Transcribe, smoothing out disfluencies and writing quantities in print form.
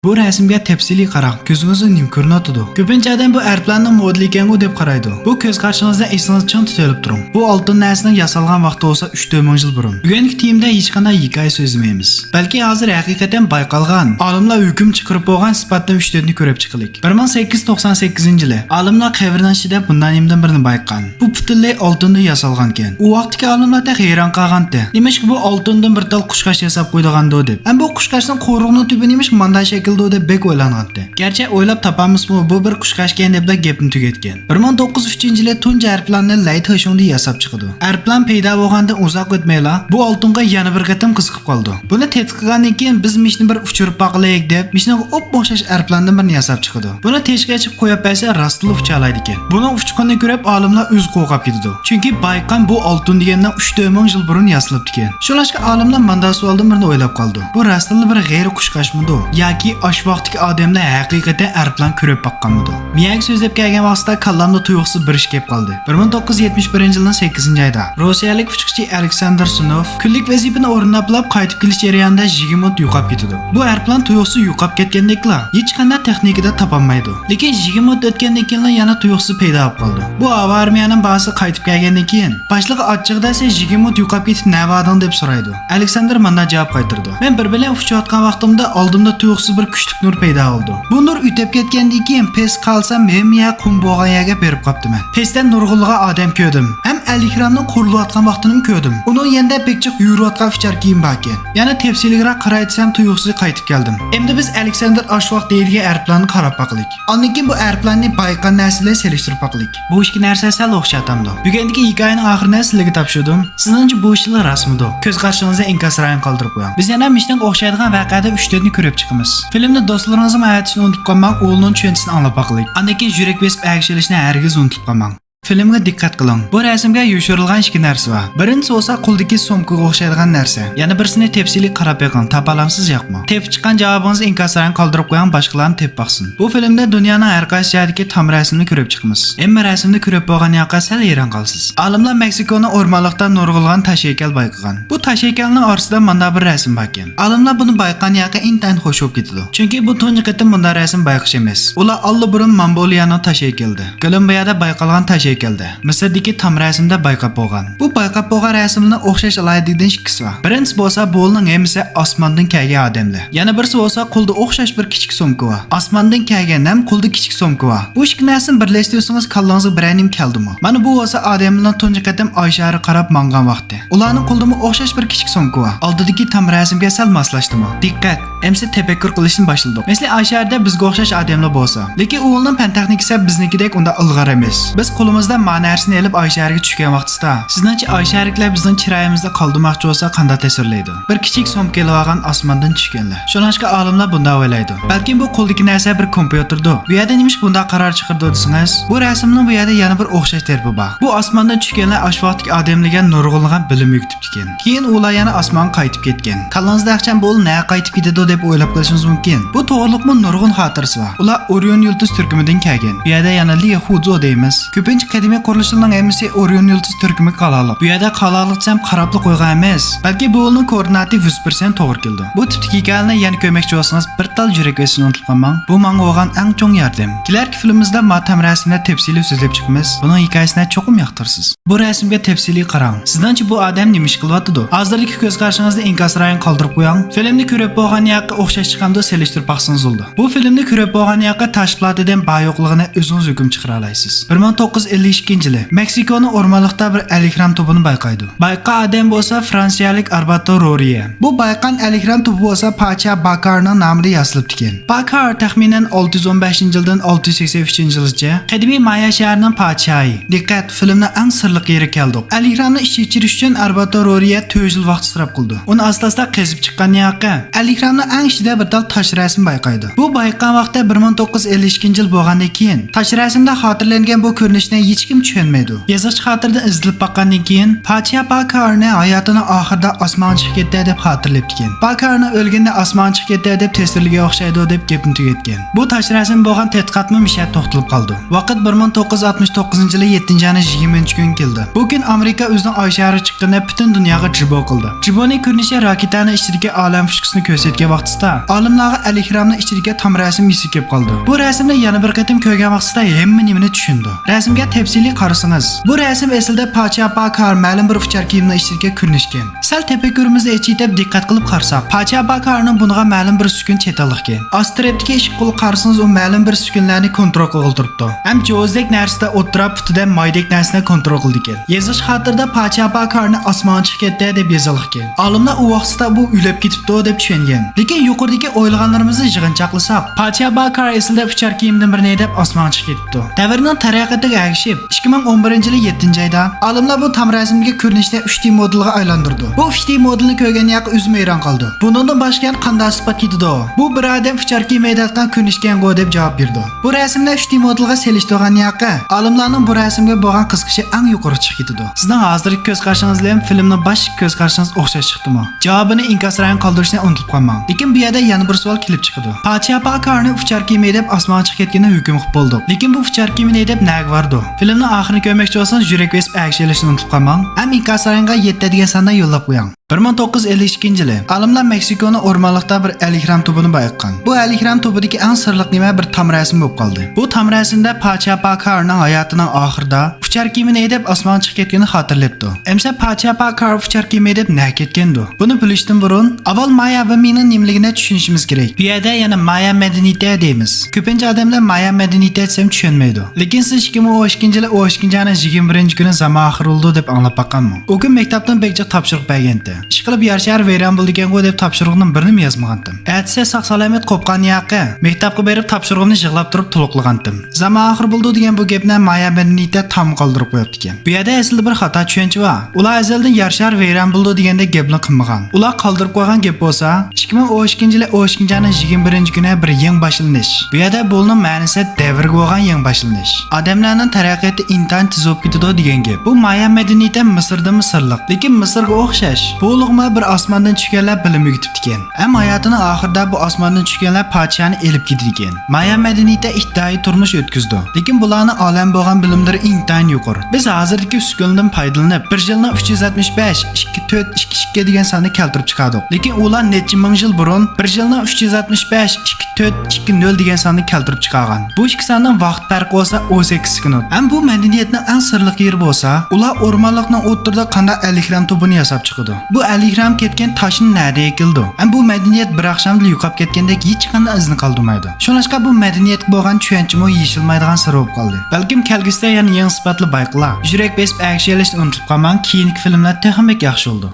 Bu rasmga tafsiliy qarang, ko'zingizga nim ko'rinadi. Ko'pincha odam bu aeroplanning modeli ekan-ku deb qaraydi. Bu ko'z qarshingizda esingiz ching tutilib turing. Bu oltin narsaning yasalgan vaqti bo'lsa 3-4 yil burun. Bugungi teamda hech qanday hikoya so'zlamaymiz. Balki hozir haqiqatan bayqalgan, olimlar hukm chiqarib bo'lgan sifatda 3-4 ni ko'rib chiqaylik. 1898-yili olimlar qabrning ichida bundan nimdan birini bayqagan. Bu butunlay oltindan yasalgan ekan. U vaqtdagi olimlar da hayron qolgandi. Nimashki bu oltindan bir tal qushqash yasab qo'ydigandi deb. Ham bu qushqashning qo'rug'ining tubi nimish manday deb bek o'ylangandi. Gerçi o'ylab topamizmi bu bir qushqashgan deb gapni tugatgan. 1903-yili tunji aeroplanni Light Hashungda yasab chiqdi. Aeroplan paydo bo'lganda uzoq o'tmayla bu oltinga yana bir qatam qiziqib qoldi. Buni tadqiq qilgandan keyin biz mishni bir uchirib boqlaylik deb mishniga o'xshash aeroplandan birini yasab chiqdi. Buni teshga ichib qo'yib bersa rostli uchalaydi ekan. Buni uchqonni ko'rib olimlar o'z qo'rqib ketdi. Chunki bayqan bu oltin degandan 3-4 ming yil burun yasalibdi ekan. Shunlashqa olimlar manda savoldan birini o'ylab qoldi. Bu rostli bir g'ayri qushqashmidi yoki osh vaqtdagi odamlar haqiqatan aeroplan ko'rib boqqanmidi? Miyaga so'zlab kelgan vaqtda kallamda tuyuqsiz bir ish kelib qoldi. 1971-yilning 8-oyida Rossiyalik uchiqchi Aleksandr Sunov kunlik vazifani o'rnab qaytib kelish jarayonida 20 minut yo'qolib ketdi. Bu aeroplan tuyuqsiz yo'qolib ketgandekla hech qanday texnikada topolmaydi. Lekin 20 minut o'tgandan keyin yana tuyuqsiz paydo bo'lib qoldi. Bu armiyaning bosi qaytib kelgandan keyin boshlig'i achchig'ida sen 20 minut yo'qolib ketib navading deb so'raydi. Aleksandr mendan javob qaytardi. Men bir bilan uchayotgan vaqtimda oldimda tuyuqsiz bir kuchli nur paydo bo'ldi. Bu nur o'tib ketgandan keyin pes qalsam men ya qum bo'lgan yerga berib qopdiman. Pesdan nurg'ulg'an odam ko'rdim. Ham Alikramning qurilayotgan vaqtini ko'rdim. Uni yenda bekchiq yurayotgan fichar kiyim bor ekan. Yana tepsiliroq qaraytsam tuyuqsiz qaytib keldim. Endi biz Aleksandr Ashvaq deydigan aeroplanni qarab baqlik. Ondan keyin bu aeroplanni bayqan narsalar selishtirib baqlik. Bu ikki narsa sal o'xshatamdi. Bugungi hikoyaning oxirini sizlarga topshirdim. Sizningcha bu ishlar rasmidi. Ko'z qarshingizda inkasrayn qoldirib qo'ying. Biz yana mishdan o'xshaydigan voqeada 3-4 ni ko'rib chiqamiz. Filmni do'stlaringizga aytishni unutib qolmang, o'g'lining tushunchasini anglab baqlik. Undan keyin yurak besib ag'ishilishni hargiz unutib qolmang. Filmga diqqat qiling. Bu rasmga yoshirilgan ikki narsa bor. Birinchisi bo'lsa qo'ldagi somkaga o'xshaydigan narsa. Yana birisini tepsili qarab beqing. Topalamsiz yo'qmi? Tep chiqqan javobingizni inkaslarni qoldirib qo'ying, boshqalarni tep baqsin. Bu filmda dunyoning har qaysi joyidagi tam rasmni ko'rib chiqamiz. Hamma rasmni ko'rib bo'lgan yoqqa sal hayron qolsiz. Olimlar Meksikoning o'rmonliqdan nurg'ulgan tash haykal bayqagan. Bu tash haykalning orasida mana bir rasm bor ekan. Olimlar buni bayqagan yoqqa intan xush bo'lib ketdi. Chunki bu tunji qatim bunday rasm bayqish emas. Ular allburun Mongoliyaning tash haykaldi. Kolumbiyada bayqalgan tash Misrdagi tam rasmda bayqab bo'lgan. Bu bayqab bo'lgan rasmni o'xshash alaydigan ikkisi bor. Birinchisi bo'lsa bo'lning hammasi osmondan kelgan odamlar. Yana birisi bo'lsa qo'lda o'xshash bir kichik sumka bor. Osmondan kelgan ham qo'lda kichik sumka bor. Bu ikki narsani birlashtirsangiz kallangizga biranim keldimi? Mana bu bo'lsa odamlarning tunji qatam Oyshari qarab mangan vaqti. Ularning qo'lida o'xshash bir kichik sumka bor. Oldidagi tam rasmga sal moslashdimi? Diqqat, endi tafakkur qilishni boshladik. Masalan, Oysharda bizga o'xshash odamlar bo'lsa, lekin o'g'lining fan texnikasi biznikidek unda ilg'or emas. Biz qo'limizda ma'narsini elib Oysharga tushgan vaqtida, sizningcha Oyshariklar bizning chiroyimizda qoldirmoqchi bo'lsa qanday ta'sirlaydi? Bir kichik somkalar olgan osmondan tushganlar. Shuningcha olimlar bunday o'ylaydi. Balki bu qo'ldagi narsa bir kompyuterdir. Bu yerda nimish bunday qaror chiqardi desangiz, bu rasmning bu yerda yana bir o'xshash tarbi bor. Bu osmondan tushganlar ashvaqdagi odamlarga nurg'ulg'an bilim yuktib ekan. Keyin ular yana osmonga qaytib ketgan. Kallangizda aqcham bo'l na qaytib ketadi deb o'ylab qolishingiz mumkin. Bu to'g'riliqmi nurg'un xotirasi bor. Ular Orion yulduz turkumidan kelgan. Bu yerda yana Li Huzo deymiz. Ko'pincha qadimiy qurilishlarning hammasi Orion yulduz turkumi qalaliq. Bu yerda qalaliqcham qarabli qo'ygan emas, balki bu yo'lning koordinati 100% to'g'ri keldi. Bu tipdagi hikoyani yana ko'makchi bo'lsangiz bir tal yurak vesini unutib qolmang. Bu menga bo'lgan eng chong yordam. Kelarki filmimizda matam rasmda tepsili so'zlab chiqamiz. Buning hikoyasini cho'qim yoqtirsiz. Bu rasmga tepsili qarang. Sizningcha bu odam nima ish qilyapti? Hozirgi ko'z qarshingizda inkasrayn qoldirib qo'ying. Filmni ko'rib bo'lgan yoqqa o'xshash chiqamda selishtirib baqsangiz bo'ldi. Bu filmni ko'rib bo'lgan yoqqa tash platidan bayoqligini o'zingiz hukm chiqara olasiz. 1952-yili Meksikoning o'rmonliqda bir Alikram tubini bayqaydi. Bayqa odam bo'lsa fransiyalik Arbato Rorie. Bu bayqan Alikram tubi bo'lsa Pacha Bakarning nomida yasilibdi ekan. Bakar taxminan 615-yildan 683-yilgacha qadimiy Maya shahrining podshohi. Diqqat, filmning eng sirli yeri keldi. Alikramni ish kechirish uchun Arbato Rorie 4 yil vaqt sarf qildi. Uni asosida qazib chiqqan yoqqa Alikramning eng ichida bir tal tosh rasm bayqaydi. Bu bayqan vaqtda 1952-yil bo'lgandan keyin tosh rasmda xotirlangan bu ko'rinishni hech kim tushunmaydi. Yazıcı xatirda izlib bakkandan keyin Pacha Bakarni hayotini oxirida osmonga chiqib ketdi deb xotirlab ekan. Bakarni o'lganda osmonga chiqib ketdi deb tesirliga o'xshaydi deb gapni tugatgan. Bu tashrasini bo'lgan tadqiqotmi mishat to'xtalib qoldi. Vaqt 1969-yili 7-20 kun keldi. Bu kun Amerika o'zining oy shari chiqqanda butun dunyoga jibo qildi. Jiboning ko'rinishi raketani ichidagi olam fishkisini ko'rsatgan vaqtida olimlarga Al-Ihramni ichidagi tam rasm esi kelib qoldi. Bu rasmni yana bir qatim ko'rgan vaqtida hamma nimani tushundi. Rasmga tafsiliy qarasangiz, bu rasm aslida Pacha Bakar ma'lum bir uchar kiyimni ichidagi ko'rinishgan. Sal tafakkurimizni echitib diqqat qilib qarasak, Pacha Bakarning bunga ma'lum bir sukun chetalliqgan. Astrepdagi ish qilib qarasangiz, u ma'lum bir sukunlarni kontrol qilib turibdi. Ham jo'zdek narsada o'tirib putida moydek narsani kontrol qildi ekan. Yozish xatirda Pacha Bakarni osmonga chiqib ketdi deb yozilgan. Olimlar u vaqtda bu uylab ketibdi deb tushungan. Lekin yuqoridagi o'ylaganlarimizni yig'inchoqlasak, Pacha Bakar aslida uchar kiyimdan birini deb osmonga chiqib ketibdi. Davrning taraqqiyatiga ergashib 2011-yili 7-oyda olimlar bu tam rasmga ko'rinishda 3D modelga aylantirdi. Bu 3D modelni ko'rgan yoq o'zim hayron qoldi. Bundan boshqa qanday sifat ketdi? Bu bir odam uchar kiymaydigan ko'rinishgan go deb javob berdi. Bu rasmni 3D modelga selishtirgan yoq olimlarning bu rasmga bo'lgan qiziqishi eng yuqori chiqib ketdi. Sizning hozirgi ko'z qarashingiz bilan filmning bosh ko'z qarashingiz o'xshash chiqdimi? Javobini inkasrayn qoldirishni unutib qolmang. Lekin bu yerda yana bir savol kelib chiqdi. Pacha Bakarni uchar kiyimay deb osmonga chiqib ketganini hukm qilib bo'ldi. Lekin bu uchar kiyimay deb nag vardi? Filmning oxirini ko'rmoqchi bo'lsangiz, yurak besib aksiyalashni unutib qolmang. Ham inkasraynga 7 degan sonda yo'llab qo'ying. 1952-yili olimlar Meksikoni o'rmonlikda bir Al-Ihram tubini bayqagan. Bu Al-Ihram tubidagi eng sirli nima bir tam rasm bo'lib qoldi. Bu tam rasmda Pacha Bakarning hayotining oxirida uchar kiyimini deb osmonga chiqib ketganini xotirlabdi. Emsa Pacha Bakar uchar kiyimini deb naq ketgandi. Buni bilishdan burun avval Maya va mening nimligini tushunishimiz kerak. Bu yerda yana Maya madaniyati deymiz. Ko'pincha odamlar Maya madaniyati desam tushunmaydi. Lekin siz 2012-yili 21 kuni zamon oxir bo'ldi deb anglab baqanmi? U kun maktabdan bekcha topshiriq bergandi. Ishqilib yarshar vayron bo'lgan-ku deb topshiriqning birini yozmagandim. Atsa saq-salomat qopqan yoqqa maktabga berib topshiriqni yig'lab turib to'liqlagandim. Zamon oxir bo'ldi degan bu gapni Maya madaniyati tam qoldirib qo'yibdi ekan. Bu yerda aslida bir xato tushuncha bor. Ular azaldan yarshar vayron bo'ldi deganda gapni qilmagan. Ular qoldirib qo'ygan gap bo'lsa, 2012-yili 21 kuni bir yangi boshlanish. Bu yerda bo'lning ma'nosi davrga bo'lgan yangi boshlanish. Odamlarning taraqqiyoti intan tez bo'lib ketadi degan gap. Bu Maya madaniyati Misrda misrliq, lekin Misrga o'xshash. Bo'lug'ma bir osmondan tushganlar bilim yutibdi ekan. Ham hayotining oxirida bu osmondan tushganlar Pachani elib ketdi ekan. Maya madaniyati ihtidoi turmush o'tkazdi. Lekin bularning olam bo'lgan bilimlari intan yuqori. Biz hozirgi uskundan foydalanib 1 yilni 365, 24, 22 degan sonni keltirib chiqardik. Lekin ular necha ming yil burun 1 yilni 365, 24, 20 degan sonni keltirib chiqargan. Bu ikki sonning vaqt farqi bo'lsa 18 sekund. Ham bu madaniyatning eng sirli yeri bo'lsa, ular o'rmonlikning o'rtada qanday Al-Ihram tubini yasab chiqdi. Bu Al-Ihram ketgan toshni nada ekildi. Ham bu madaniyat bir oqshomda yo'qolib ketgandek hech qanday izni qoldirmaydi. Shuningdek bu madaniyatga bo'lgan tushunchimi yeshilmaydigan sir bo'lib qoldi. Balkim kelgusida yana yangi sifatli bayqlar. Yurak besib aksiyalashni unutib qolmang, keyingi filmlar texnik yaxshi bo'ldi.